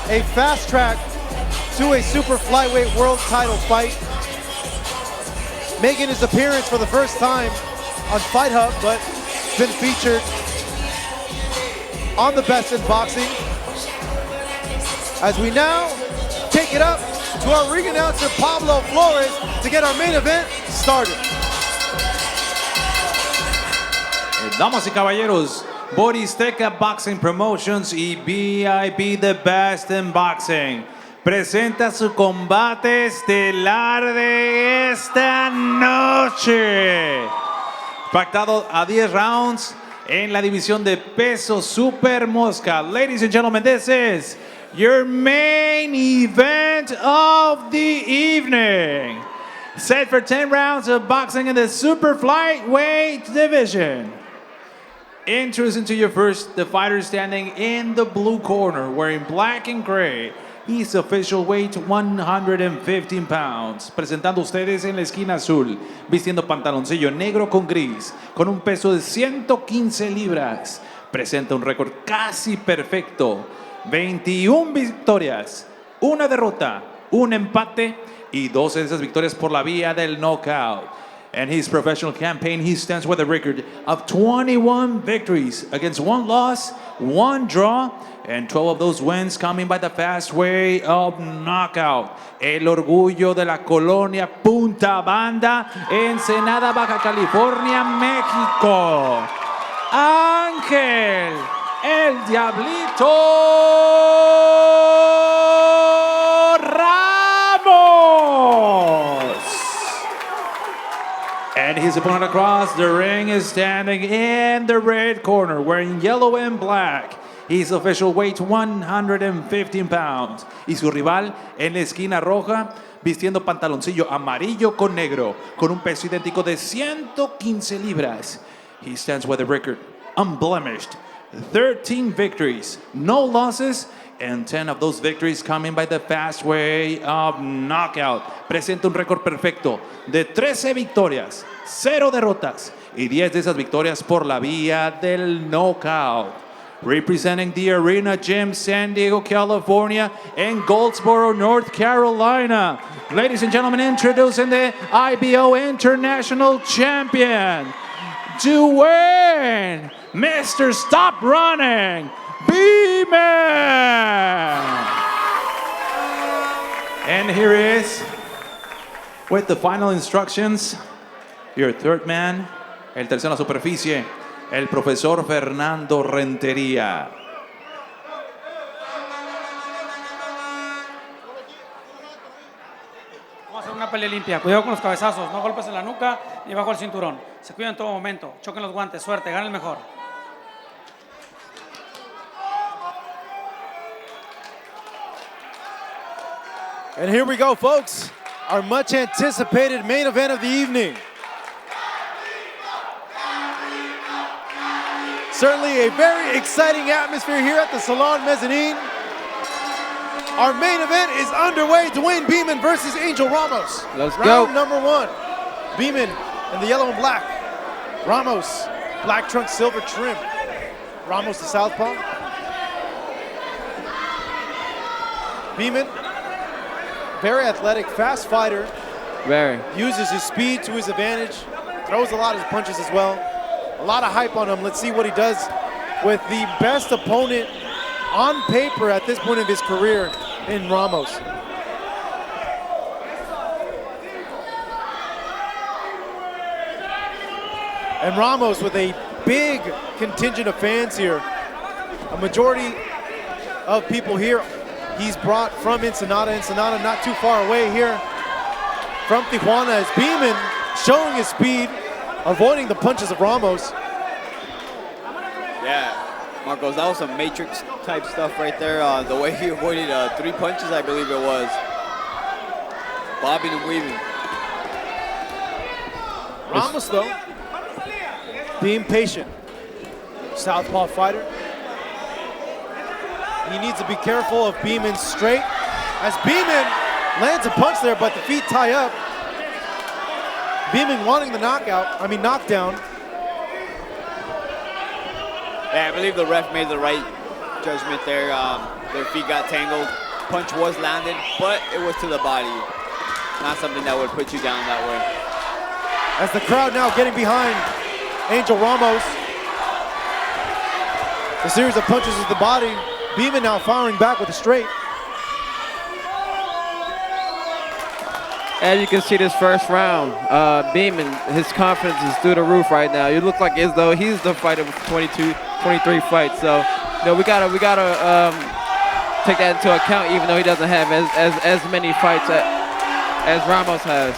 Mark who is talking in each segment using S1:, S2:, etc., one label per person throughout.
S1: a fast track to a super flyweight world title fight. Making his appearance for the first time on Fight Hub, but been featured on the Best in Boxing. As we now take it up to our ring announcer Pablo Flores to get our main event started.
S2: Damas y caballeros, Borizteca Boxing Promotions y BIP The Best in Boxing presenta su combate estelar de esta noche. Pactado a 10 rounds en la división de peso super mosca. Ladies and gentlemen, this is your main event of the evening. Set for 10 rounds of boxing in the super flyweight division. Introducing to you first, the fighter standing in the blue corner, wearing black and gray. He's official weight 115 pounds. Presentando ustedes en la esquina azul, vistiendo pantaloncillo negro con gris, con un peso de 115 libras. Presenta un récord casi perfecto. 21 victorias, una derrota, un empate y 12 de esas victorias por la vía del knockout. In his professional campaign, he stands with a record of 21 victories against 1 loss, 1 draw, and 12 of those wins coming by the fast way of knockout. El orgullo de la colonia Punta Banda, Ensenada, Baja California, México. Ángel, el Diablito Ramos. And his opponent across the ring is standing in the red corner, wearing yellow and black. His official weight 115 pounds. Y su rival en la esquina roja, vistiendo pantaloncillo amarillo con negro, con un peso idéntico de 115 libras. He stands with a record unblemished, 13 victories, no losses, and 10 of those victories coming by the fast way of knockout. Presenta un récord perfecto de 13 victorias, 0 derrotas y 10 de esas victorias por la vía del knockout. Representing the Arena Gym, San Diego, California, and Goldsboro, North Carolina. Ladies and gentlemen, introducing the IBO International Champion, Duane, Mr. Stop Running, Beeman. And here is, with the final instructions, your third man, el tercero en la superficie, el profesor Fernando Rentería.
S3: Vamos a hacer una pelea limpia. Cuidado con los cabezazos, no golpes en la nuca ni bajo el cinturón. Se cuidan en todo momento. Choquen los guantes, suerte, gana el mejor.
S1: And here we go, folks. Our much anticipated main event of the evening. Certainly a very exciting atmosphere here at the Salon Mezzanine. Our main event is underway. Dewayne Beamon versus Angel Ramos.
S4: Let's go.
S1: Round number 1. Beamon in the yellow and black. Ramos, black trunk, silver trim. Ramos the southpaw. Beamon, very athletic, fast fighter.
S4: Very.
S1: Uses his speed to his advantage. Throws a lot of his punches as well. A lot of hype on him. Let's see what he does with the best opponent on paper at this point of his career in Ramos. And Ramos with a big contingent of fans here. A majority of people here he's brought from Ensenada. Ensenada not too far away here from Tijuana, as Beeman showing his speed, avoiding the punches of Ramos.
S4: Yeah, Marcos, that was some Matrix type stuff right there. The way he avoided 3 punches, I believe it was. Bobbing and weaving.
S1: Ramos, though, being patient. Southpaw fighter. He needs to be careful of Beeman's straight, as Beeman lands a punch there, but the feet tie up. Beeman wanting the knockdown.
S4: Yeah, I believe the ref made the right judgment there. Their feet got tangled. Punch was landed, but it was to the body. Not something that would put you down that way.
S1: As the crowd now getting behind Angel Ramos. A series of punches to the body. Beeman now firing back with a straight.
S5: As you can see this first round, Beeman, his confidence is through the roof right now. You look like as though he's the fighter with 23 fights. So, we gotta take that into account, even though he doesn't have as many fights as Ramos has.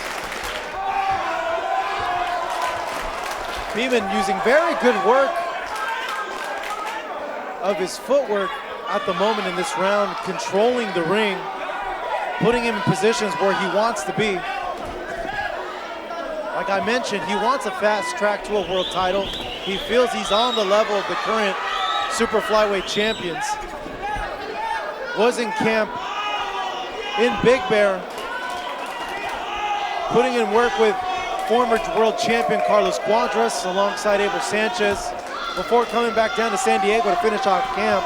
S1: Beeman using very good work of his footwork at the moment in this round, controlling the ring, putting him in positions where he wants to be. Like I mentioned, he wants a fast track to a world title. He feels he's on the level of the current super flyweight champions. Was in camp in Big Bear, putting in work with former world champion Carlos Cuadras alongside Abel Sanchez before coming back down to San Diego to finish off camp.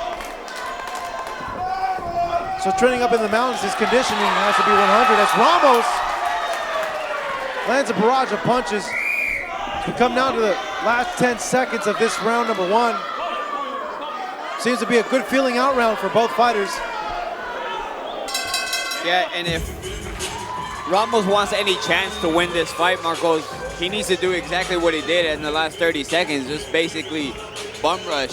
S1: So training up in the mountains, his conditioning has to be 100 as Ramos lands a barrage of punches. We come down to the last 10 seconds of this round number one. Seems to be a good feeling out round for both fighters.
S4: Yeah, and if Ramos wants any chance to win this fight, Marcos, he needs to do exactly what he did in the last 30 seconds, just basically bum rush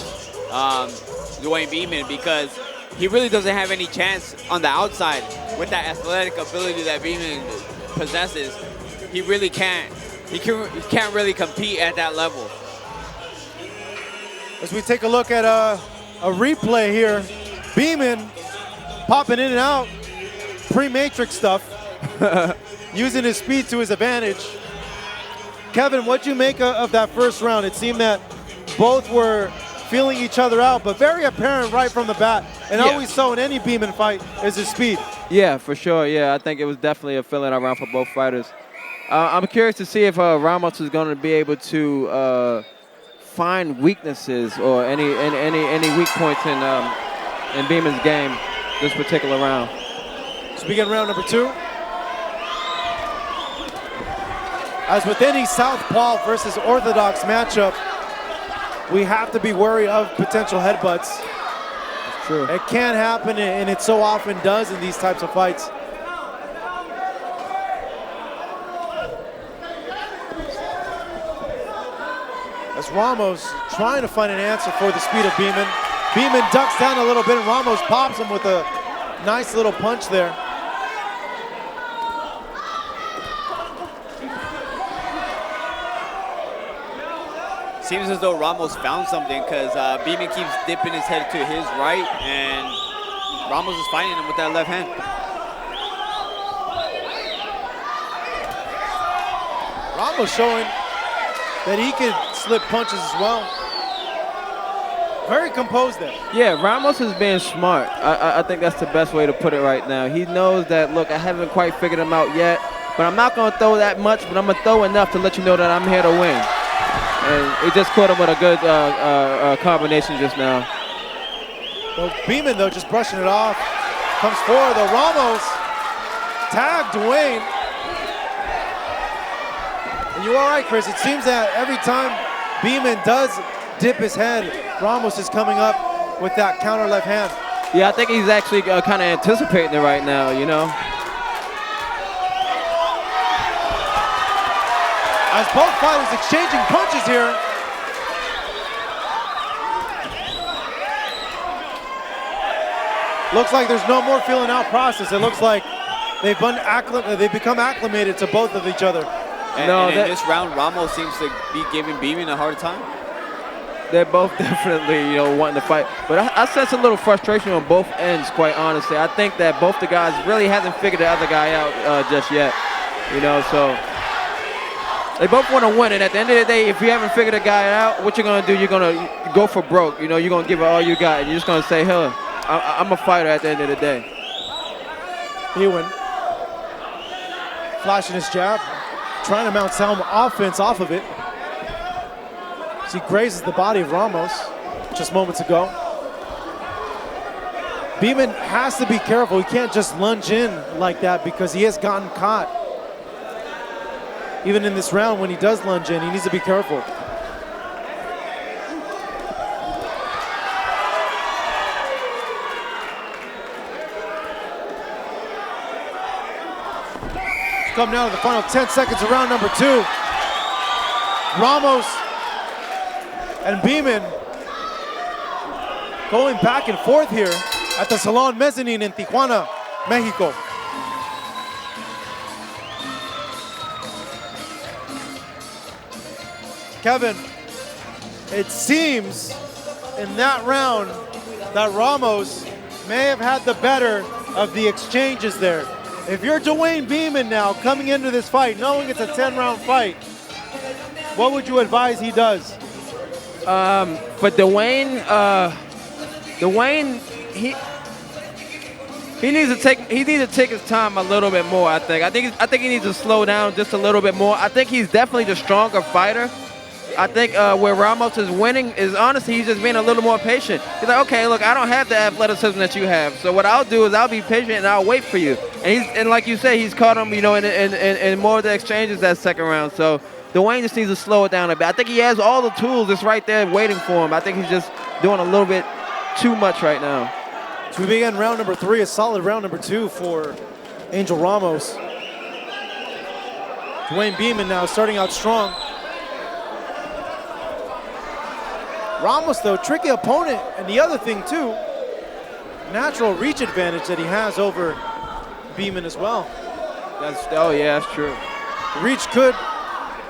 S4: Dewayne Beeman, because he really doesn't have any chance on the outside with that athletic ability that Beeman possesses. He really can't. He can't really compete at that level.
S1: As we take a look at a replay here, Beeman popping in and out, pre-matrix stuff, using his speed to his advantage. Kevin, what'd you make of that first round? It seemed that both were feeling each other out, but very apparent right from the bat. And always so in any Beeman fight is his speed.
S5: Yeah, for sure. Yeah, I think it was definitely a feeling around for both fighters. I'm curious to see if Ramos is going to be able to find weaknesses or any weak points in Beeman's game this particular round.
S1: So we get round number two. As with any southpaw versus orthodox matchup, we have to be wary of potential headbutts.
S5: That's true.
S1: It can happen, and it so often does in these types of fights. As Ramos trying to find an answer for the speed of Beeman. Beeman ducks down a little bit, and Ramos pops him with a nice little punch there.
S4: Seems as though Ramos found something, because Beeman keeps dipping his head to his right, and Ramos is fighting him with that left hand.
S1: Ramos showing that he can slip punches as well. Very composed there.
S5: Yeah, Ramos is being smart. I think that's the best way to put it right now. He knows that, look, I haven't quite figured him out yet, but I'm not going to throw that much, but I'm going to throw enough to let you know that I'm here to win. And he just caught him with a good combination just now.
S1: Well, Beeman, though, just brushing it off. Comes forward, though. Ramos tagged Duane. And you all right, Chris? It seems that every time Beeman does dip his head, Ramos is coming up with that counter left hand.
S5: Yeah, I think he's actually kind of anticipating it right now, you know?
S1: As both fighters exchanging punches here. Looks like there's no more feeling out process. It looks like they've become acclimated to both of each other.
S4: And in this round, Ramos seems to be giving Beeman a hard time.
S5: They're both definitely, wanting to fight. But I sense a little frustration on both ends, quite honestly. I think that both the guys really hasn't figured the other guy out just yet, so they both want to win. And at the end of the day, if you haven't figured a guy out, what you're going to do, you're going to go for broke. You're going to give it all you got, and you're just going to say, hey, I'm a fighter at the end of the day.
S1: Beeman flashing his jab, trying to mount some offense off of it. As he grazes the body of Ramos just moments ago. Beeman has to be careful. He can't just lunge in like that because he has gotten caught. Even in this round, when he does lunge in, he needs to be careful. Come now to the final 10 seconds of round number 2. Ramos and Beeman going back and forth here at the Salon Mezzanine in Tijuana, Mexico. Kevin, it seems in that round that Ramos may have had the better of the exchanges there. If you're Dewayne Beeman now coming into this fight, knowing it's a 10-round fight, what would you advise he does?
S5: For Dewayne, he needs to take his time a little bit more. I think he needs to slow down just a little bit more. I think he's definitely the stronger fighter. I think where Ramos is winning is honestly he's just being a little more patient. He's like, okay, look, I don't have the athleticism that you have, so what I'll do is I'll be patient and I'll wait for you. And like you say, he's caught him, in more of the exchanges that second round. So Dewayne just needs to slow it down a bit. I think he has all the tools just right there waiting for him. I think he's just doing a little bit too much right now.
S1: So we begin round number 3, a solid round number 2 for Angel Ramos. Dewayne Beeman now starting out strong. Ramos, though, tricky opponent, and the other thing, too, natural reach advantage that he has over Beeman as well.
S5: That's true.
S1: Reach could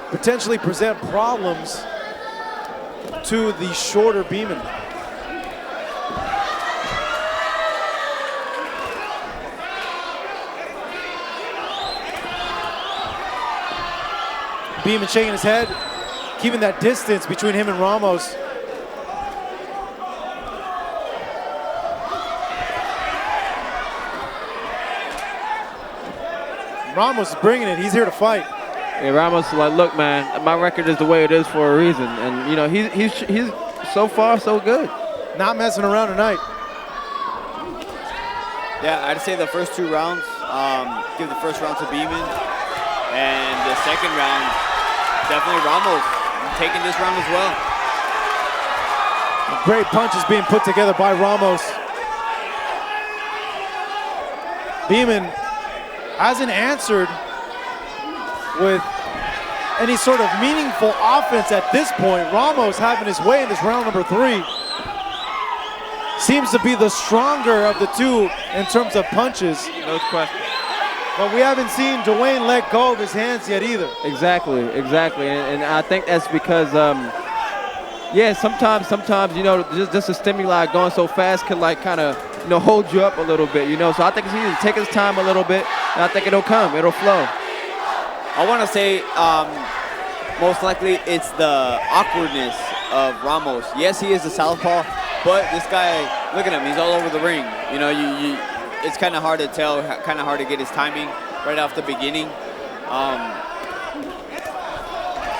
S1: potentially present problems to the shorter Beeman. Beeman shaking his head, keeping that distance between him and Ramos. Ramos is bringing it. He's here to fight.
S5: Yeah, Ramos is like, look, man, my record is the way it is for a reason, and he's so far so good.
S1: Not messing around tonight.
S4: Yeah, I'd say the first 2 rounds, give the first round to Beeman, and the second round, definitely Ramos taking this round as well.
S1: Great punches being put together by Ramos. Beeman hasn't answered with any sort of meaningful offense at this point. Ramos having his way in this round number 3. Seems to be the stronger of the two in terms of punches.
S5: No question.
S1: But we haven't seen Duane let go of his hands yet either.
S5: Exactly. And I think that's because, sometimes, just the stimuli going so fast could kind of, hold you up a little bit, So I think he needs to take his time a little bit, and I think it'll come, it'll flow.
S4: I want to say most likely it's the awkwardness of Ramos. Yes, he is a southpaw, but this guy, look at him, he's all over the ring. It's kind of hard to tell, kind of hard to get his timing right off the beginning.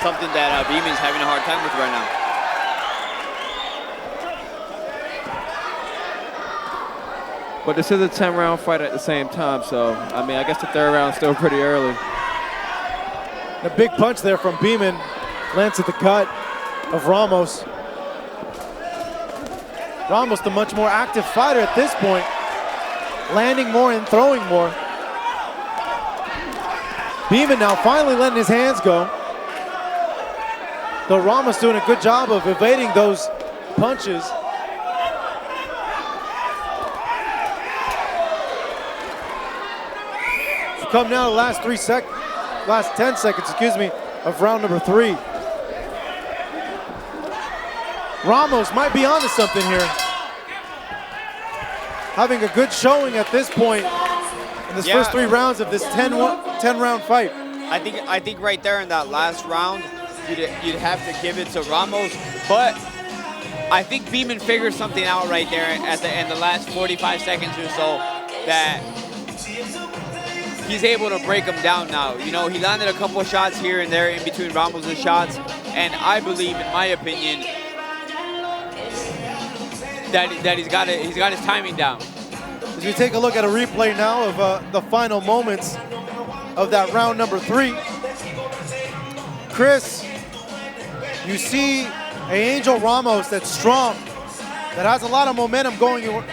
S4: Something that Beeman's having a hard time with right now.
S5: But this is a 10-round fight at the same time, so, I guess the third round is still pretty early.
S1: A big punch there from Beeman lands at the gut of Ramos. Ramos, the much more active fighter at this point, landing more and throwing more. Beeman now finally letting his hands go. Though Ramos doing a good job of evading those punches. Come now to the last 10 seconds, of round number 3. Ramos might be onto something here. Having a good showing at this point in this first 3 rounds of this 10-round fight.
S4: I think right there in that last round, you'd have to give it to Ramos, but I think Beeman figured something out right there at the end, the last 45 seconds or so, that he's able to break him down now. He landed a couple of shots here and there in between Ramos' shots, and I believe, in my opinion, that he's got his timing down.
S1: As we take a look at a replay now of the final moments of that round number 3. Chris, you see an Angel Ramos that's strong, that has a lot of momentum going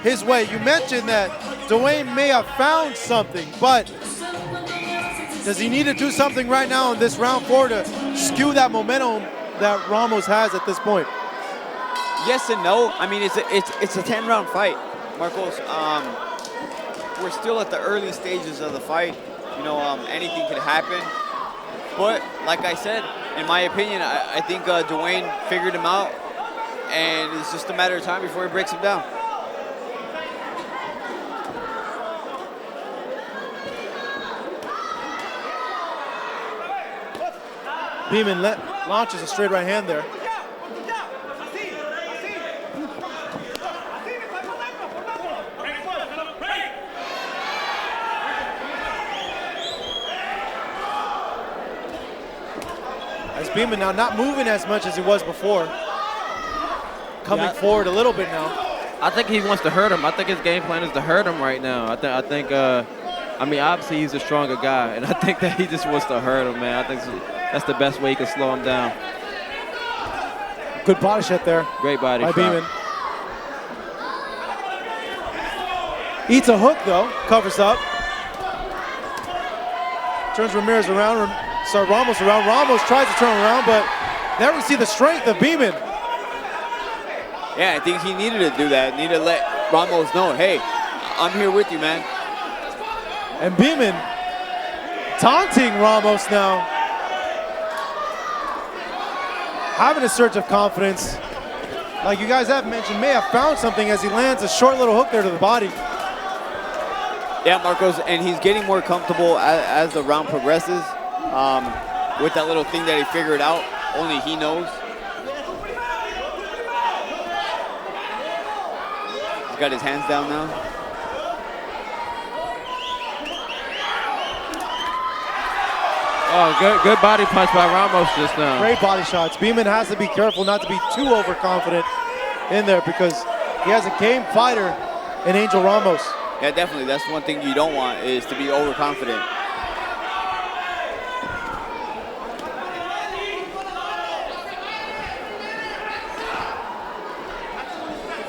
S1: his way. You mentioned that Duane may have found something, but does he need to do something right now in this round 4 to skew that momentum that Ramos has at this point?
S4: Yes and no. I mean, it's a 10-round fight, Marcos. We're still at the early stages of the fight. You know, anything could happen. But like I said, in my opinion, I think Duane figured him out, and it's just a matter of time before he breaks him down.
S1: Beeman launches a straight right hand there. As Beeman now not moving as much as he was before. Coming forward a little bit now.
S5: I think he wants to hurt him. I think his game plan is to hurt him right now. I think I mean, obviously he's a stronger guy, and I think that he just wants to hurt him, man. I think that's the best way he can slow him down.
S1: Good body shot there.
S5: Great body
S1: by
S5: shot.
S1: Beeman. Eats a hook though, covers up. Turns Ramirez around, Ramos around. Ramos tries to turn around, but there we see the strength of Beeman.
S4: Yeah, I think he needed to do that. Needed to let Ramos know, hey, I'm here with you, man.
S1: And Beeman taunting Ramos now. Having a surge of confidence. Like you guys have mentioned, may have found something as he lands a short little hook there to the body.
S4: Yeah, Marcos, and he's getting more comfortable as the round progresses with that little thing that he figured out. Only he knows. He's got his hands down now.
S5: Oh, good body punch by Ramos just now.
S1: Great body shots. Beeman has to be careful not to be too overconfident in there because he has a game fighter in Angel Ramos.
S4: Yeah, definitely. That's one thing you don't want is to be overconfident.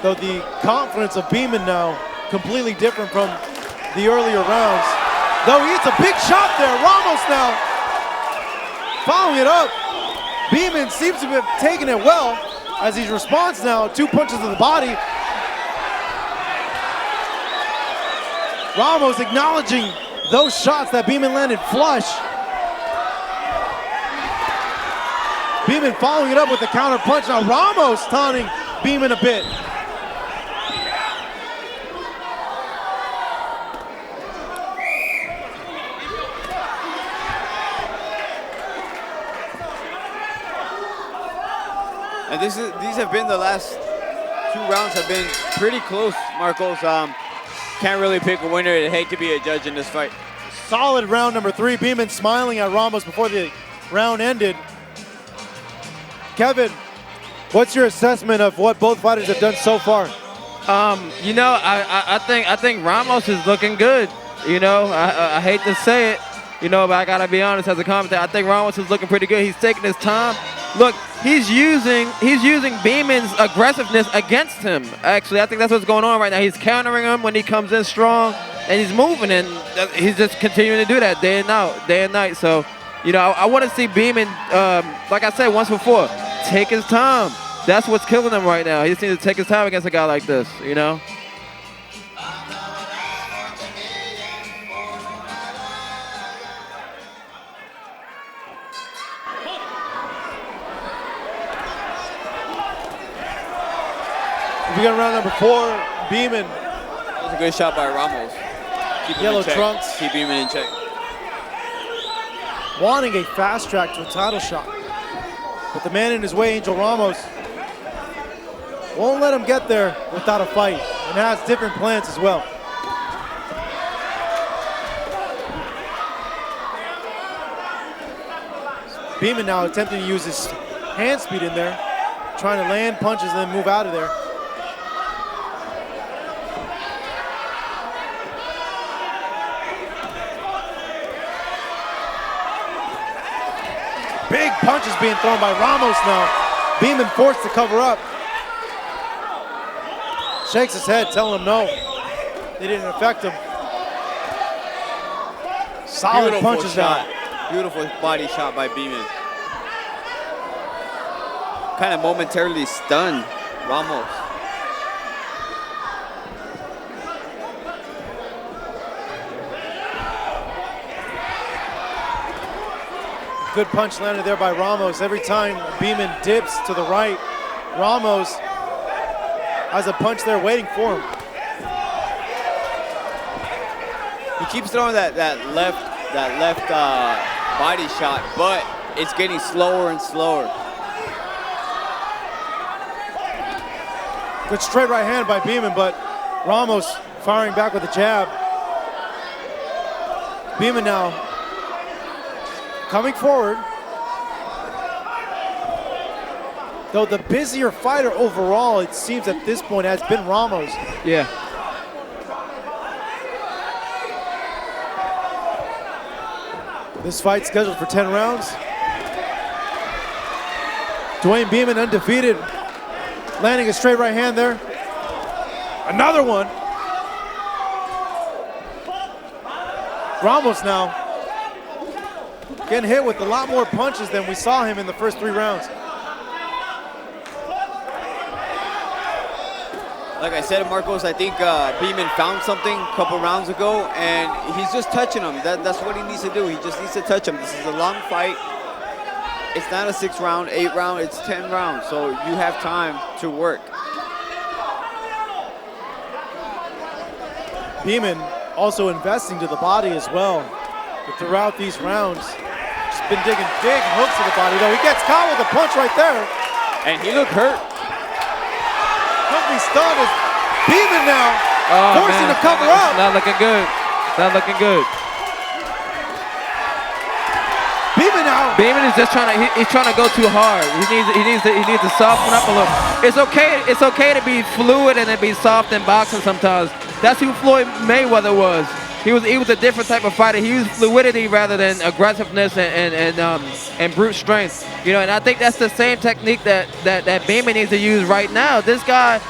S1: Though the confidence of Beeman now completely different from the earlier rounds. Though he hits a big shot there. Ramos now following it up. Beeman seems to be taking it well as he responds now. 2 punches to the body. Ramos acknowledging those shots that Beeman landed flush. Beeman following it up with the counter punch. Now Ramos taunting Beeman a bit.
S4: And these have been the last 2 rounds have been pretty close, Marcos. Can't really pick a winner. I'd hate to be a judge in this fight.
S1: Solid round number 3. Beeman smiling at Ramos before the round ended. Kevin, what's your assessment of what both fighters have done so far?
S5: You know, I think Ramos is looking good. You know, I hate to say it, you know, but I gotta be honest as a commentator. I think Ramos is looking pretty good. He's taking his time. Look, he's using Beeman's aggressiveness against him. Actually, I think that's what's going on right now. He's countering him when he comes in strong, and he's moving, and he's just continuing to do that day and night. So, you know, I want to see Beeman, like I said once before, take his time. That's what's killing him right now. He just needs to take his time against a guy like this, you know?
S1: We got round number 4, Beeman.
S4: That was a good shot by Ramos. Keep him
S1: Yellow
S4: in check.
S1: trunks.
S4: Keep Beeman in check.
S1: Wanting a fast track to a title shot. But the man in his way, Angel Ramos, won't let him get there without a fight and has different plans as well. Beeman now attempting to use his hand speed in there, trying to land punches and then move out of there. Big punches being thrown by Ramos now. Beeman forced to cover up. Shakes his head, telling him no. They didn't affect him. Solid
S4: Beautiful
S1: punches
S4: shot.
S1: now.
S4: Beautiful body shot by Beeman. Kind of momentarily stunned Ramos.
S1: Good punch landed there by Ramos. Every time Beeman dips to the right, Ramos has a punch there waiting for him.
S4: He keeps throwing that left body shot, but it's getting slower and slower.
S1: Good straight right hand by Beeman, but Ramos firing back with a jab. Beeman now coming forward. Though the busier fighter overall, it seems at this point, has been Ramos.
S5: Yeah.
S1: This fight scheduled for 10 rounds. Duane Beeman undefeated. Landing a straight right hand there. Another one. Ramos now getting hit with a lot more punches than we saw him in the first 3 rounds.
S4: Like I said, Marcos, I think Beeman found something a couple rounds ago, and he's just touching him. That's what he needs to do. He just needs to touch him. This is a long fight. It's not a 6 round, 8 round, it's 10 rounds. So you have time to work.
S1: Beeman also investing to the body as well. But throughout these rounds, just been digging big hooks to the body, though. He gets caught with a punch right there.
S4: And he looked hurt.
S1: Quickly stunned as Beeman now forcing to cover up.
S5: Not looking good. Not looking good.
S1: Beeman now.
S5: Beeman is just trying to. He's trying to go too hard. He needs to soften up a little. It's okay. It's okay to be fluid and to be soft in boxing sometimes. That's who Floyd Mayweather was. He was a different type of fighter. He used fluidity rather than aggressiveness and brute strength. You know, and I think that's the same technique that Beeman needs to use right now. This guy's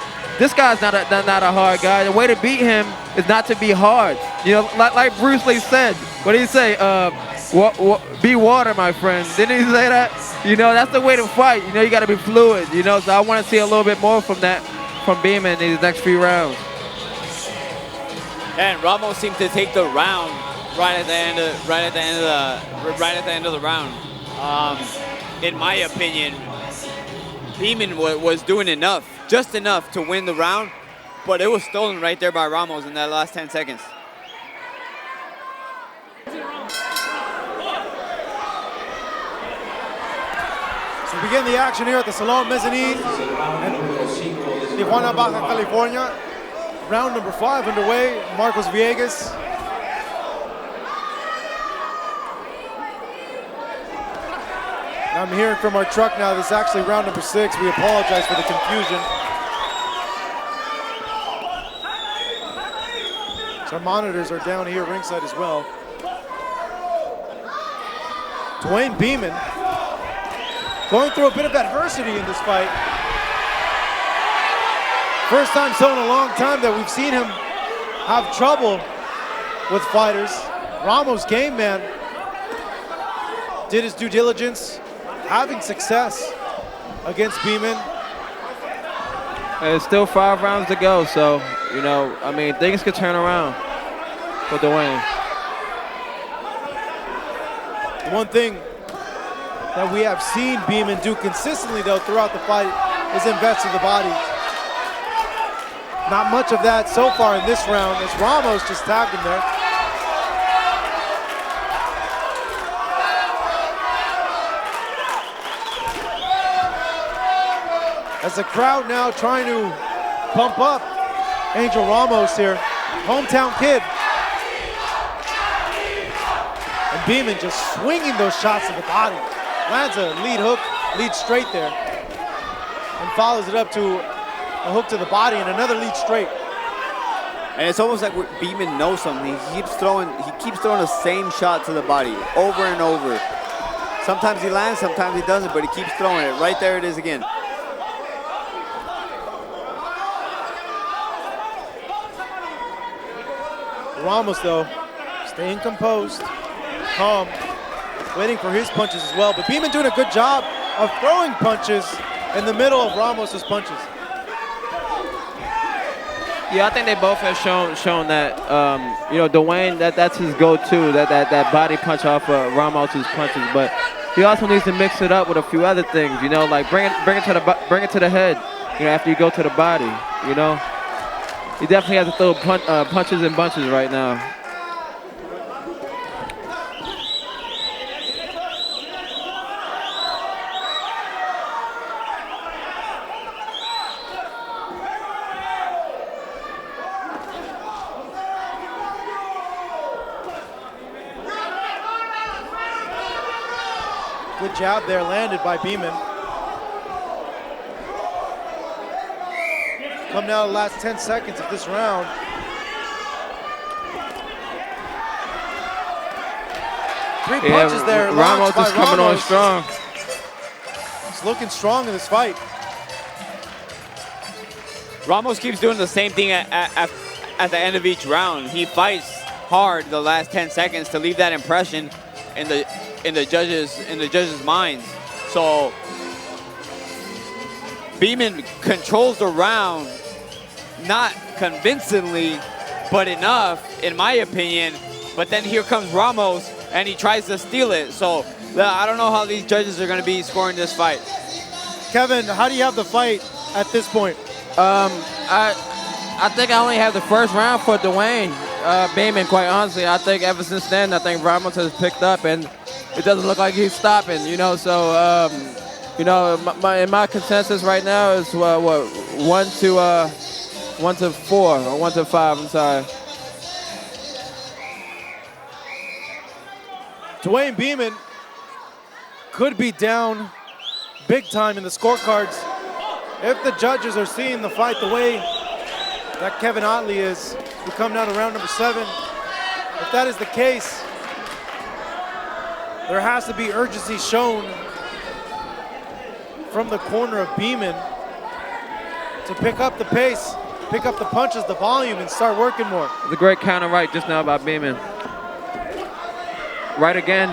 S5: not a hard guy. The way to beat him is not to be hard. You know, like Bruce Lee said. What did he say? Be water, my friend. Didn't he say that? You know, that's the way to fight. You know, you got to be fluid. You know, so I want to see a little bit more from Beeman in these next few rounds.
S4: And Ramos seemed to take the round right at the end of the round. In my opinion, Beeman was doing enough, just enough to win the round, but it was stolen right there by Ramos in that last 10 seconds.
S1: So we begin the action here at the Salon Mezzanine in Tijuana, Baja California. Round number 5 underway. Marcos Villegas. I'm hearing from our truck now, this is actually round number 6. We apologize for the confusion. So our monitors are down here ringside as well. Duane Beeman going through a bit of adversity in this fight. First time so in a long time that we've seen him have trouble with fighters. Ramos, game man, did his due diligence, having success against Beeman.
S5: There's still 5 rounds to go, so, you know, I mean, things could turn around for Duane.
S1: One thing that we have seen Beeman do consistently, though, throughout the fight is invest in the body. Not much of that so far in this round, as Ramos just tagged him there. As the crowd now trying to pump up Angel Ramos here, hometown kid. And Beeman just swinging those shots to the body. Lands a lead hook, lead straight there, and follows it up to a hook to the body and another lead straight.
S4: And it's almost like Beeman knows something. He keeps throwing the same shot to the body over and over. Sometimes he lands, sometimes he doesn't, but he keeps throwing it. Right there it is again.
S1: Ramos, though, staying composed, calm, waiting for his punches as well. But Beeman doing a good job of throwing punches in the middle of Ramos's punches.
S5: Yeah, I think they both have shown that, you know, Duane, that's his go-to, that body punch off of Ramos's punches. But he also needs to mix it up with a few other things, you know, like bring it to the head, you know, after you go to the body, you know. He definitely has to throw punches and bunches right now.
S1: Good jab there landed by Beeman. Come now the last 10 seconds of this round. Three punches there.
S5: Ramos is coming on strong.
S1: He's looking strong in this fight.
S4: Ramos keeps doing the same thing at the end of each round. He fights hard the last 10 seconds to leave that impression in the judges' minds. So Beeman controls the round, not convincingly, but enough, in my opinion. But then here comes Ramos, and he tries to steal it. So I don't know how these judges are going to be scoring this fight.
S1: Kevin, how do you have the fight at this point?
S5: I think I only have the first round for Dewayne. Beamon, quite honestly. I think ever since then, I think Ramos has picked up, and it doesn't look like he's stopping, you know. So, you know, my consensus right now is what 1 to 4 or 1 to 5. I'm sorry.
S1: Duane Beeman could be down big time in the scorecards if the judges are seeing the fight the way that Kevin Otley is. We come down to round number 7. If that is the case, there has to be urgency shown from the corner of Beeman to pick up the pace, pick up the punches, the volume, and start working more.
S5: The great counter right just now by Beeman. Right again.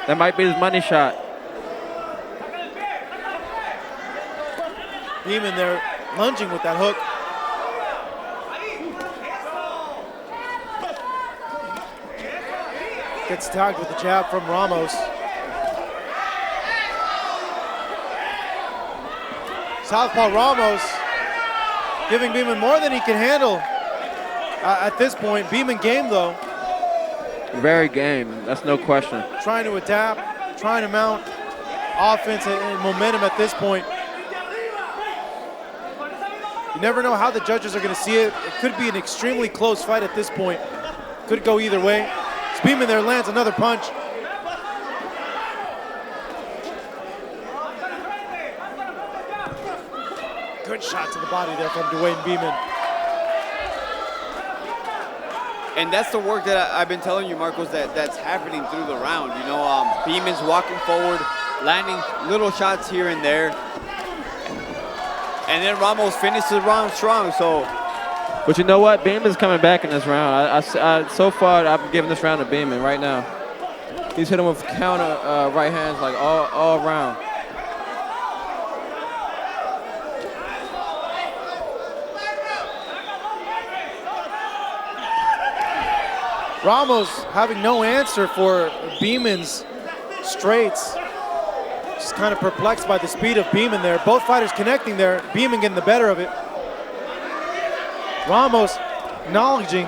S5: That might be his money shot.
S1: Beeman there lunging with that hook. Gets tagged with the jab from Ramos. Southpaw Ramos giving Beeman more than he can handle at this point. Beeman game though.
S5: Very game, that's no question.
S1: Trying to adapt, trying to mount offense and momentum at this point. You never know how the judges are going to see it. It could be an extremely close fight at this point. Could go either way. Beeman there lands another punch. Good shot to the body there from Dewayne Beeman.
S4: And that's the work that I've been telling you, Marcos, that's happening through the round. You know, Beeman's walking forward, landing little shots here and there. And then Ramos finishes the round strong, so.
S5: But you know what? Beeman's coming back in this round. So far, I've given this round to Beeman right now. He's hitting with counter right hands like all around.
S1: Ramos having no answer for Beeman's straights. Just kind of perplexed by the speed of Beeman there. Both fighters connecting there. Beeman getting the better of it. Ramos acknowledging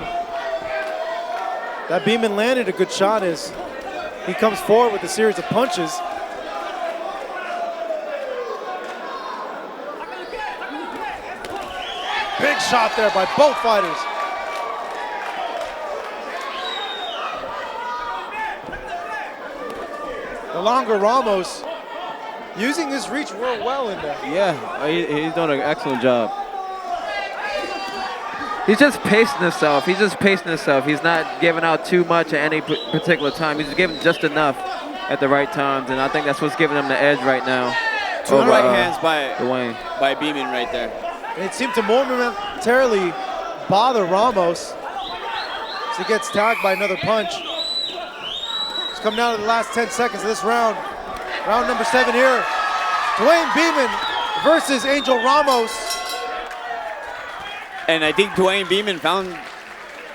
S1: that Beeman landed a good shot as he comes forward with a series of punches. Big shot there by both fighters. The longer Ramos using his reach real well in there.
S5: Yeah, he's doing an excellent job. He's just pacing himself. He's not giving out too much at any particular time. He's giving just enough. at the right times, and I think that's what's giving him the edge right now.
S4: Two right hands by
S5: Duane.
S4: by Beeman right there.
S1: And it seemed to momentarily bother Ramos. So he gets tagged by another punch. It's come down to the last 10 seconds of this round. Round number 7 here. Duane Beeman versus Angel Ramos.
S4: And I think Duane Beeman found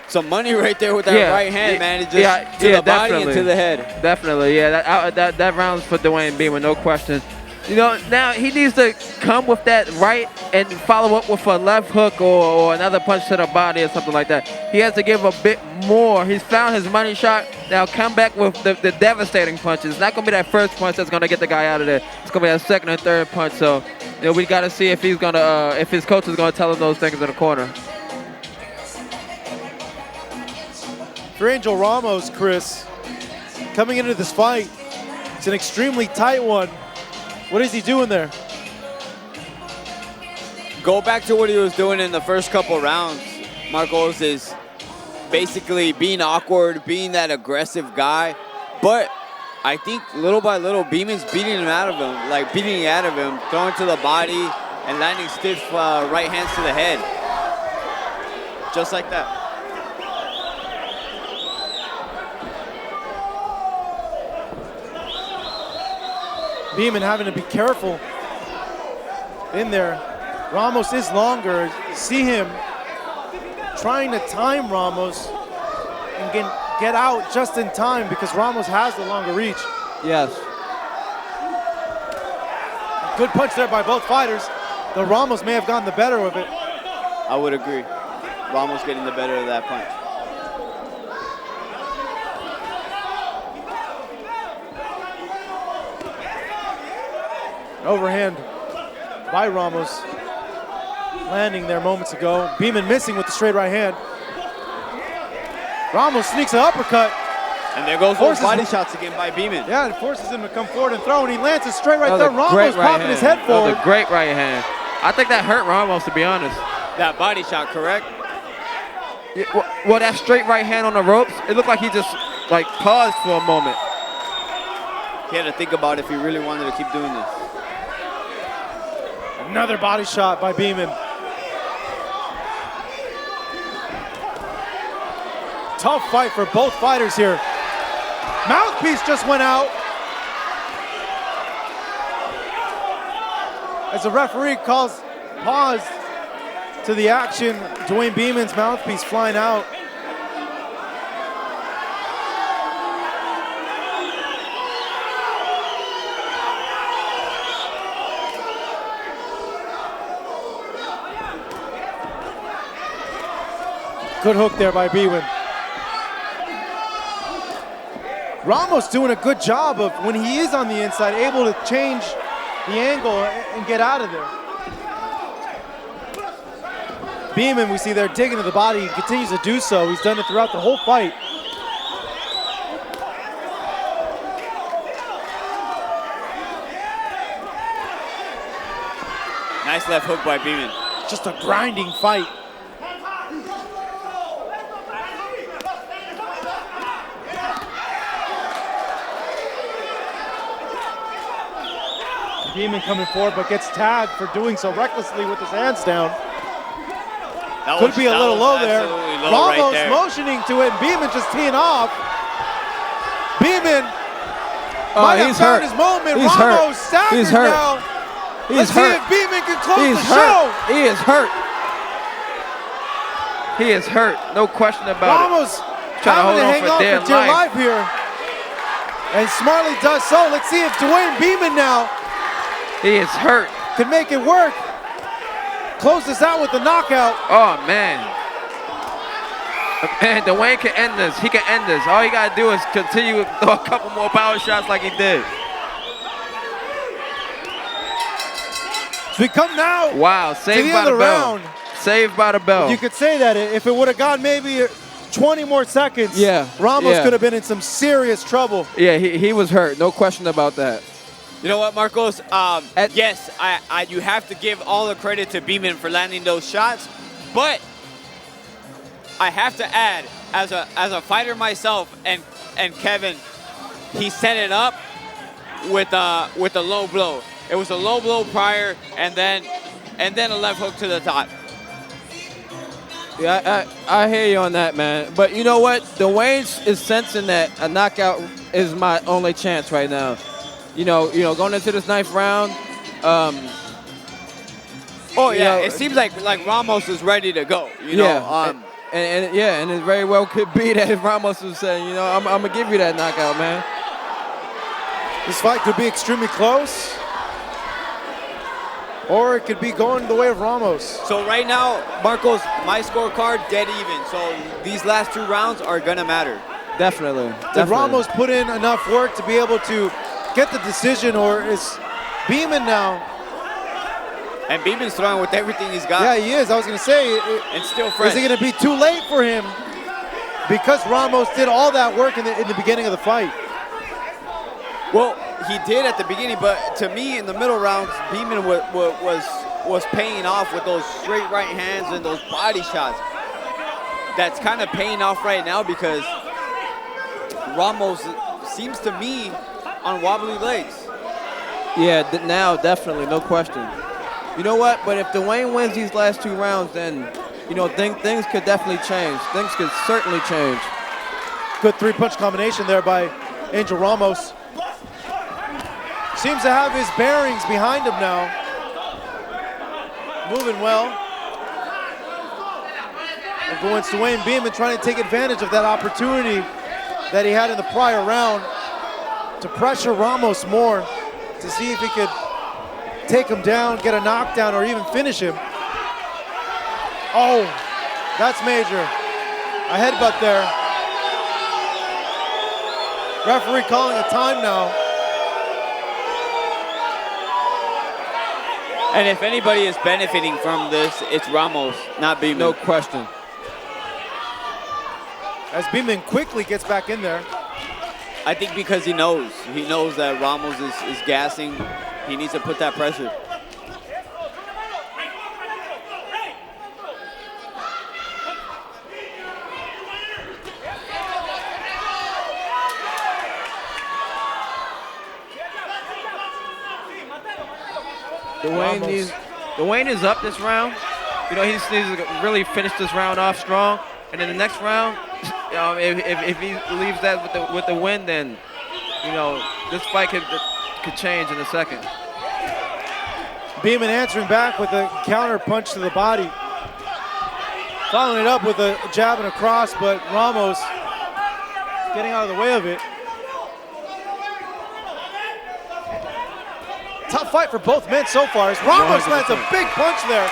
S4: some money right there with that right hand, man. It just to the body and to the head.
S5: Definitely, yeah. That round's for Duane Beeman, no question. You know, now he needs to come with that right and follow up with a left hook or another punch to the body or something like that. He has to give a bit more. He's found his money shot. Now come back with the devastating punches. It's not going to be that first punch that's going to get the guy out of there. It's going to be that second and third punch. So, you know, we got to see if he's going to, if his coach is going to tell him those things in the corner.
S1: For Angel Ramos, Chris, coming into this fight, it's an extremely tight one. What is he doing there?
S4: Go back to what he was doing in the first couple rounds. Marcos is basically being awkward, being that aggressive guy. But I think little by little, Beeman's beating him out of him, like beating it out of him, throwing to the body and landing stiff right hands to the head. Just like that.
S1: Beeman having to be careful in there. Ramos is longer. See him trying to time Ramos and get out just in time because Ramos has the longer reach.
S5: Yes.
S1: Good punch there by both fighters. The Ramos may have gotten the better of it.
S4: I would agree. Ramos getting the better of that punch.
S1: Overhand by Ramos. Landing there moments ago. Beeman missing with the straight right hand. Ramos sneaks an uppercut.
S4: And there goes those body shots again by Beeman.
S1: Yeah, it forces him to come forward and throw, and he lands it straight right there. Ramos popping his head forward.
S5: That was a great right hand. I think that hurt Ramos, to be honest.
S4: That body shot, correct?
S5: Yeah, well, that straight right hand on the ropes, it looked like he just like paused for a moment.
S4: He had to think about if he really wanted to keep doing this.
S1: Another body shot by Beeman. Tough fight for both fighters here. Mouthpiece just went out. As the referee calls pause to the action, Duane Beeman's mouthpiece flying out. Good hook there by Beeman. Ramos doing a good job of, when he is on the inside, able to change the angle and get out of there. Beeman, we see there digging to the body. He continues to do so. He's done it throughout the whole fight.
S4: Nice left hook by Beeman.
S1: Just a grinding fight. Beeman coming forward, but gets tagged for doing so recklessly with his hands down. Could be a little low there. Ramos motioning to it, and Beeman just teeing off. Beeman might have found his moment. Ramos staggered now. Let's see if Beeman can close the show.
S5: He is hurt. He is hurt, no question about
S1: Ramos having to hang on for dear life here. And smartly does so. Let's see if Duane Beeman now.
S5: He is hurt.
S1: Can make it work. Close this out with the knockout.
S5: Oh, man. Man, Duane can end this. He can end this. All you got to do is continue with a couple more power shots like he did.
S1: We come now.
S5: Wow, saved by the bell. Saved by the bell.
S1: You could say that if it would have gone maybe 20 more seconds, Ramos could have been in some serious trouble.
S5: Yeah, he was hurt. No question about that.
S4: You know what, Marcos? Yes, you have to give all the credit to Beeman for landing those shots, but I have to add, as a fighter myself, and Kevin, he set it up. with a low blow. It was a low blow prior, and then a left hook to the top.
S5: Yeah, I hear you on that, man. But you know what? Duane is sensing that a knockout is my only chance right now. You know, going into this 9th round.
S4: It seems like Ramos is ready to go. You know,
S5: and it very well could be that Ramos is saying, you know, I'm gonna give you that knockout, man.
S1: This fight could be extremely close, or it could be going the way of Ramos.
S4: So right now, Marcos, my scorecard dead even. So these last 2 rounds are gonna matter.
S5: Definitely.
S1: Did Ramos put in enough work to be able to get the decision, or is Beeman now?
S4: And Beeman's throwing with everything he's got.
S1: Yeah, he is. I was going to say,
S4: and still fresh.
S1: Is it going to be too late for him because Ramos did all that work in the beginning of the fight?
S4: Well, he did at the beginning, but to me, in the middle rounds, Beeman was paying off with those straight right hands and those body shots. That's kind of paying off right now because Ramos seems to me on wobbly legs.
S5: Yeah, now definitely, no question. You know what? But if Duane wins these last 2 rounds, then, you know, things could definitely change. Things could certainly change.
S1: Good 3-punch combination there by Angel Ramos. Seems to have his bearings behind him now. Moving well. And going Dewayne Beamon trying to take advantage of that opportunity that he had in the prior round to pressure Ramos more to see if he could take him down, get a knockdown, or even finish him. Oh, that's major. A headbutt there. Referee calling a time now.
S4: And if anybody is benefiting from this, it's Ramos, not Beeman.
S5: No question.
S1: As Beeman quickly gets back in there.
S4: I think because he knows that Ramos is gassing. He needs to put that pressure.
S5: Duane is up this round. You know, he just needs to really finish this round off strong. And in the next round, if he leaves that with the win, then, you know, this fight could change in a second.
S1: Beeman answering back with a counter punch to the body. Following it up with a jab and a cross, but Ramos getting out of the way of it. Tough fight for both men so far as Ramos lands a big punch there.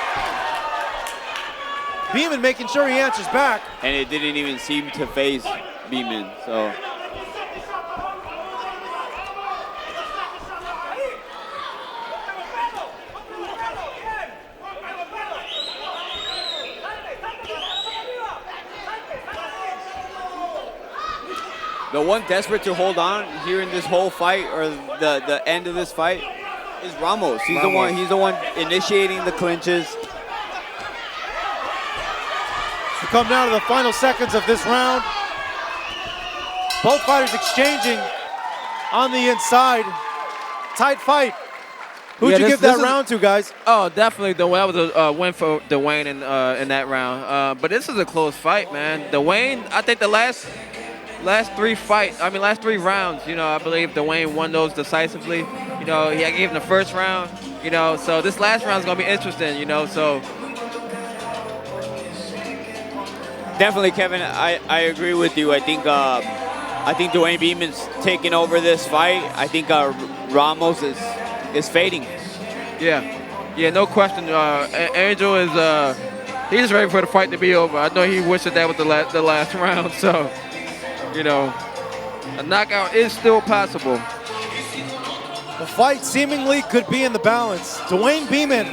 S1: Beeman making sure he answers back.
S4: And it didn't even seem to phase Beeman, so. The one desperate to hold on here in this whole fight, or the end of this fight, is Ramos. He's the one initiating the clinches.
S1: We come down to the final seconds of this round. Both fighters exchanging on the inside. Tight fight. Who'd you give that round to, guys?
S5: Oh, definitely Duane. That was a win for Duane in that round. But this is a close fight, man. Duane, I think the last 3 rounds, you know, I believe Duane won those decisively. You know, I gave him the first round, you know, so this last round is going to be interesting, you know, so.
S4: Definitely, Kevin, I agree with you. I think Duane Beeman's taking over this fight. I think Ramos is fading.
S5: Yeah, no question. Angel is, he's ready for the fight to be over. I know he wished that was the last round, so. You know, a knockout is still possible.
S1: The fight seemingly could be in the balance. Dewayne Beeman,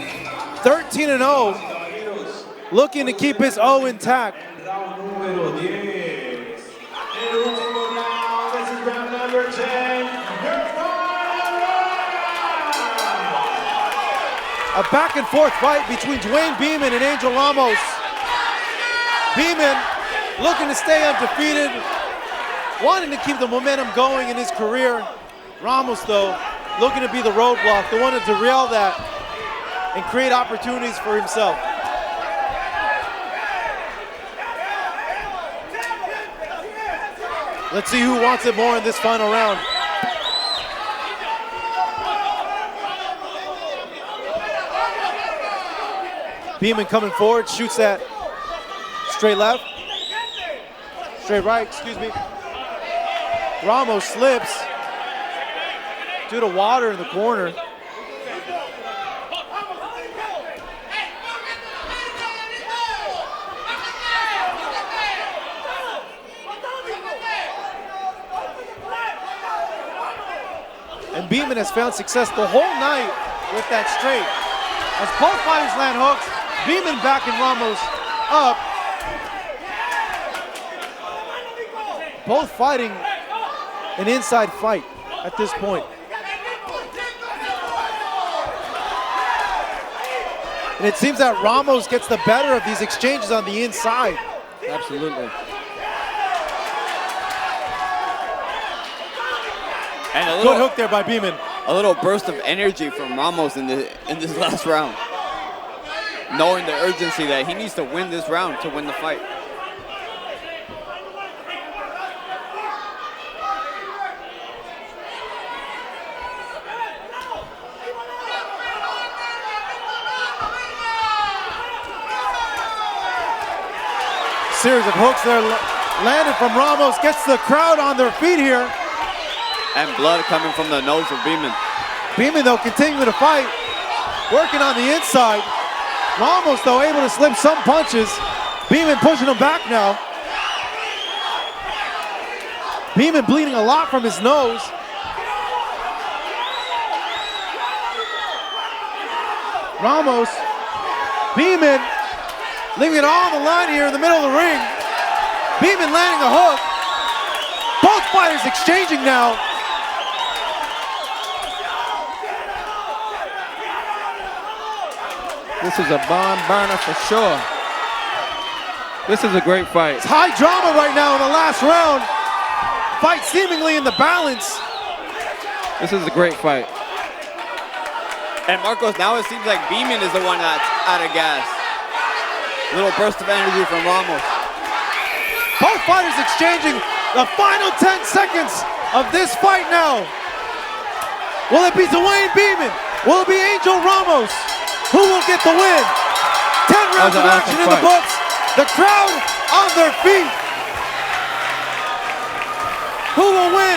S1: 13-0, looking to keep his O intact. A back and forth fight between Dewayne Beeman and Angel Ramos. Beeman looking to stay undefeated, wanting to keep the momentum going in his career. Ramos, though, looking to be the roadblock, the one to derail that and create opportunities for himself. Let's see who wants it more in this final round. Beeman coming forward, shoots that straight left. Straight right, excuse me. Ramos slips due to water in the corner. And Beeman has found success the whole night with that straight. As both fighters land hooks, Beeman backing Ramos up. Both fighting an inside fight at this point. And it seems that Ramos gets the better of these exchanges on the inside.
S5: Absolutely.
S4: And a
S1: Good hook there by Beeman.
S4: A little burst of energy from Ramos in this last round. Knowing the urgency that he needs to win this round to win the fight.
S1: Series of hooks there landed from Ramos, gets the crowd on their feet here.
S4: And blood coming from the nose of Beeman.
S1: Beeman, though, continuing to fight, working on the inside. Ramos, though, able to slip some punches. Beeman pushing him back now. Beeman bleeding a lot from his nose. Ramos, Beeman, leaving it all on the line here in the middle of the ring. Beeman landing a hook. Both fighters exchanging now.
S5: This is a barn burner for sure. This is a great fight.
S1: It's high drama right now in the last round. Fight seemingly in the balance.
S5: This is a great fight.
S4: And Marcos, now it seems like Beeman is the one that's out of gas. Little burst of energy from Ramos.
S1: Both fighters exchanging the final 10 seconds of this fight now. Will it be Dewayne Beeman? Will it be Angel Ramos? Who will get the win? 10 rounds of action in the books. The crowd on their feet. Who will win?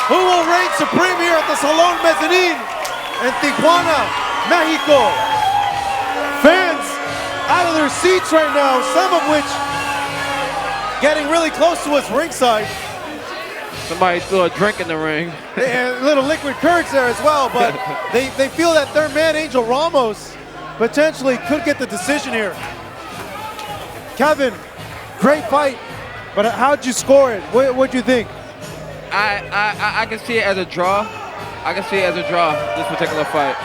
S1: Who will reign supreme here at the Salon Mezzanine in Tijuana, Mexico? Fans out of their seats right now, some of which getting really close to us ringside.
S5: Somebody threw a drink in the ring.
S1: A little liquid courage there as well, but they feel that their man, Angel Ramos, potentially could get the decision here. Kevin, great fight, but how'd you score it? What'd you think?
S5: I can see it as a draw. I can see it as a draw, this particular fight.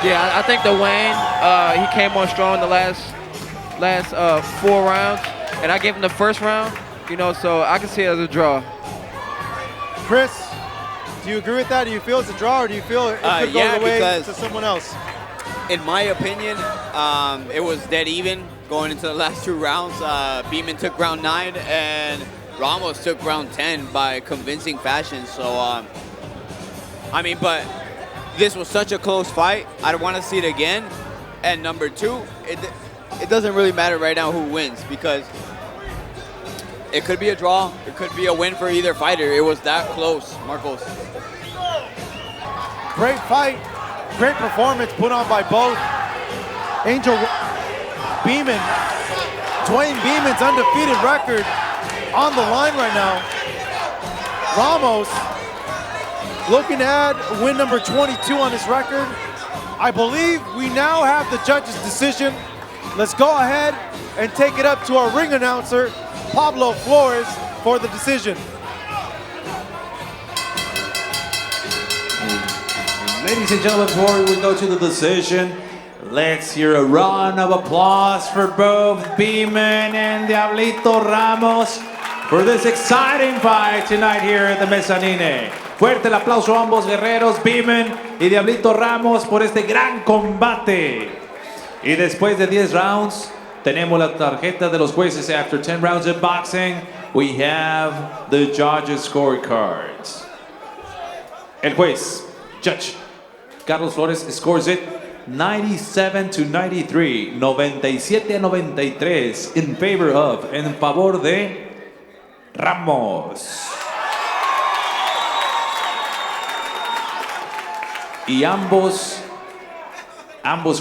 S5: Yeah, I think Duane, he came on strong the last 4 rounds, and I gave him the first round, you know, so I can see it as a draw.
S1: Chris, do you agree with that? Do you feel it's a draw, or do you feel it could go the way to someone else?
S4: In my opinion, it was dead even going into the last 2 rounds. Beeman took round 9 and Ramos took round 10 by convincing fashion. So, I mean, but this was such a close fight. I want to see it again. And number 2, it doesn't really matter right now who wins, because it could be a draw. It could be a win for either fighter. It was that close, Marcos.
S1: Great fight. Great performance put on by both. Angel Beeman, Dewayne Beeman's undefeated record on the line right now. Ramos looking to add win number 22 on his record. I believe we now have the judge's decision. Let's go ahead and take it up to our ring announcer, Pablo Flores, for the decision.
S2: Ladies and gentlemen, before we go to the decision, let's hear a round of applause for both Beeman and Diablito Ramos for this exciting fight tonight here at the Mezzanine. Fuerte el aplauso a ambos guerreros, Beeman y Diablito Ramos, por este gran combate. Y después de 10 rounds, tenemos la tarjeta de los jueces. After 10 rounds in boxing, we have the judges' scorecards. El juez, Judge Carlos Flores, scores it 97-93, 97-93 in favor de Ramos. Y ambos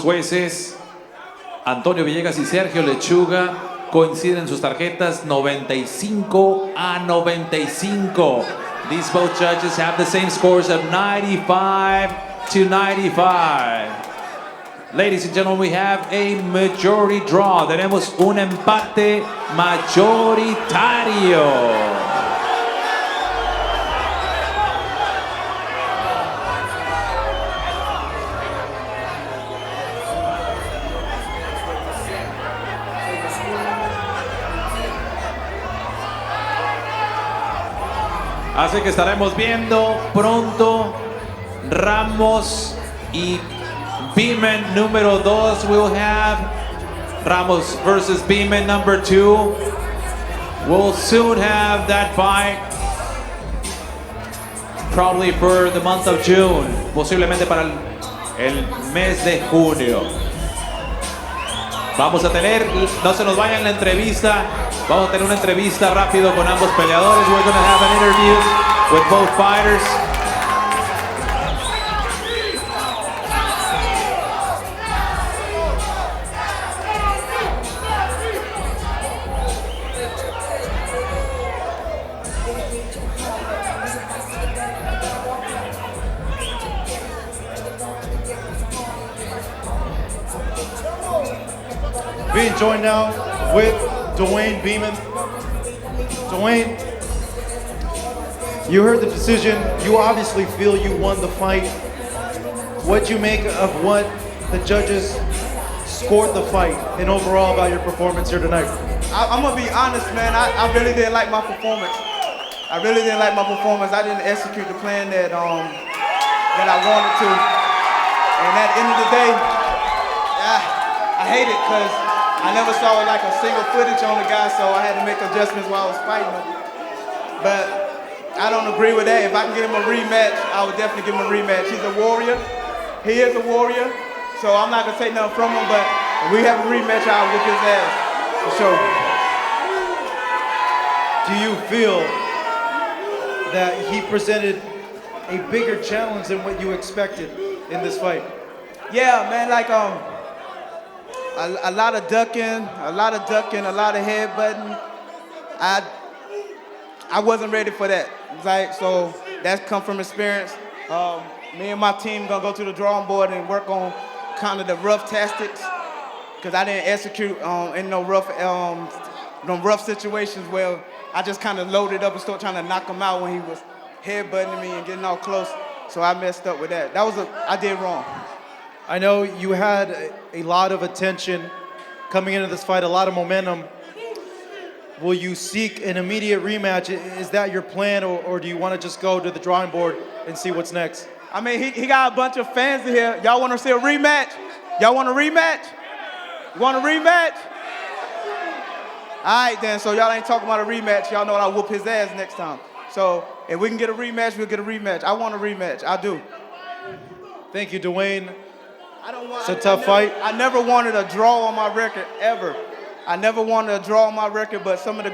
S2: jueces, Antonio Villegas y Sergio Lechuga, coinciden en sus tarjetas 95-95. These both judges have the same scores of 95-95. Ladies and gentlemen, we have a majority draw. Tenemos un empate mayoritario. Así que estaremos viendo pronto Ramos y Beeman número 2. We'll have Ramos versus Beeman number 2. We'll soon have that fight. Probably for the month of June. Posiblemente para el mes de junio. Vamos a tener, no se nos vayan la entrevista. Vamos a tener una entrevista rápido con ambos peleadores. We're going to have an interview with both fighters.
S1: Being joined now with Duane Beeman. Duane, you heard the decision. You obviously feel you won the fight. What'd you make of what the judges scored the fight and overall about your performance here tonight?
S6: I'm gonna be honest, man. I really didn't like my performance. I really didn't like my performance. I didn't execute the plan that I wanted to. And at the end of the day, I hate it because I never saw like a single footage on the guy, so I had to make adjustments while I was fighting him. But I don't agree with that. If I can get him a rematch, I would definitely give him a rematch. He's a warrior. He is a warrior, so I'm not gonna take nothing from him, but if we have a rematch, I'll whip his ass, for sure.
S1: Do you feel that he presented a bigger challenge than what you expected in this fight?
S6: Yeah, man, like a lot of ducking, a lot of headbutting. I wasn't ready for that. Like, so that's come from experience. Me and my team gonna go to the drawing board and work on kind of the rough tactics, because I didn't execute in no rough situations where I just kind of loaded up and started trying to knock him out when he was headbutting me and getting all close. So I messed up with that. I did wrong.
S1: I know you had a lot of attention coming into this fight, a lot of momentum. Will you seek an immediate rematch? Is that your plan, or do you want to just go to the drawing board and see what's next?
S6: I mean, he got a bunch of fans in here. Y'all want to see a rematch? Y'all want a rematch? You want a rematch? All right, then. So y'all ain't talking about a rematch. Y'all know I'll whoop his ass next time. So if we can get a rematch, we'll get a rematch. I want a rematch. I do.
S1: Thank you, Duane. It's a tough fight.
S6: I never wanted a draw on my record, ever. I never wanted a draw on my record, but some of the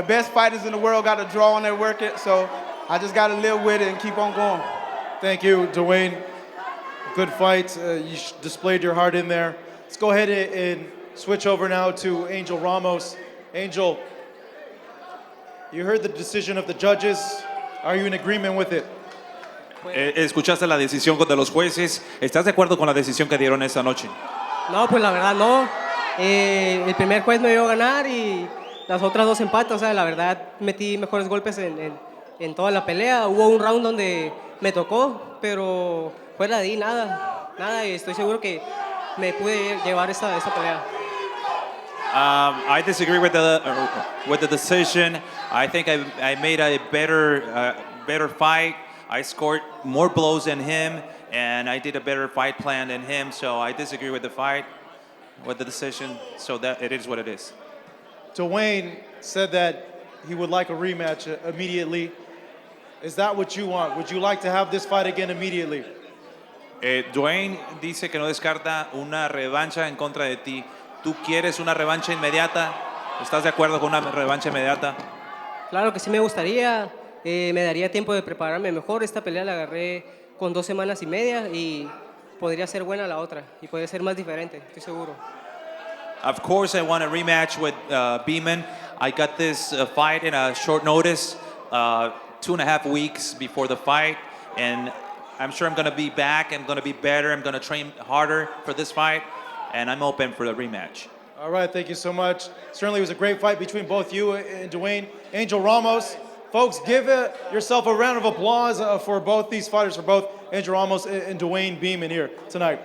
S6: best fighters in the world got a draw on their record, so I just got to live with it and keep on going.
S1: Thank you, Duane. Good fight. You displayed your heart in there. Let's go ahead and switch over now to Angel Ramos. Angel, you heard the decision of the judges. Are you in agreement with it?
S2: Escuchaste la decisión de los jueces. ¿Estás de acuerdo con la decisión que dieron esta noche?
S7: No, pues la verdad no. El primer juez me dio ganar y las otras dos empates. O sea, la verdad metí mejores golpes en toda la pelea. Hubo un round donde me tocó, pero fuera de ahí nada. Y estoy seguro que me pude llevar esta pelea.
S2: I disagree with the decision. I think I made a better fight. I scored more blows than him, and I did a better fight plan than him. So I disagree with the fight, with the decision. So that it is what it is.
S1: Dewayne said that he would like a rematch immediately. Is that what you want? Would you like to have this fight again immediately?
S2: Duane dice que no descarta una revancha en contra de ti. ¿Tú quieres una revancha inmediata? ¿Estás de acuerdo con una revancha inmediata?
S7: Claro que sí me gustaría, me daría tiempo de prepararme mejor. Esta pelea la agarré con 2 semanas y media y podría ser buena la otra y podría ser más diferente, estoy seguro.
S2: Of course, I want a rematch with Beeman. I got this fight in a short notice, 2.5 weeks before the fight, and I'm sure I'm going to be back. I'm going to be better. I'm going to train harder for this fight, and I'm open for the rematch.
S1: All right, thank you so much. Certainly it was a great fight between both you and Dewayne. Angel Ramos. Folks, give yourself a round of applause for both these fighters, for both Angel Ramos and Dewayne Beeman here tonight.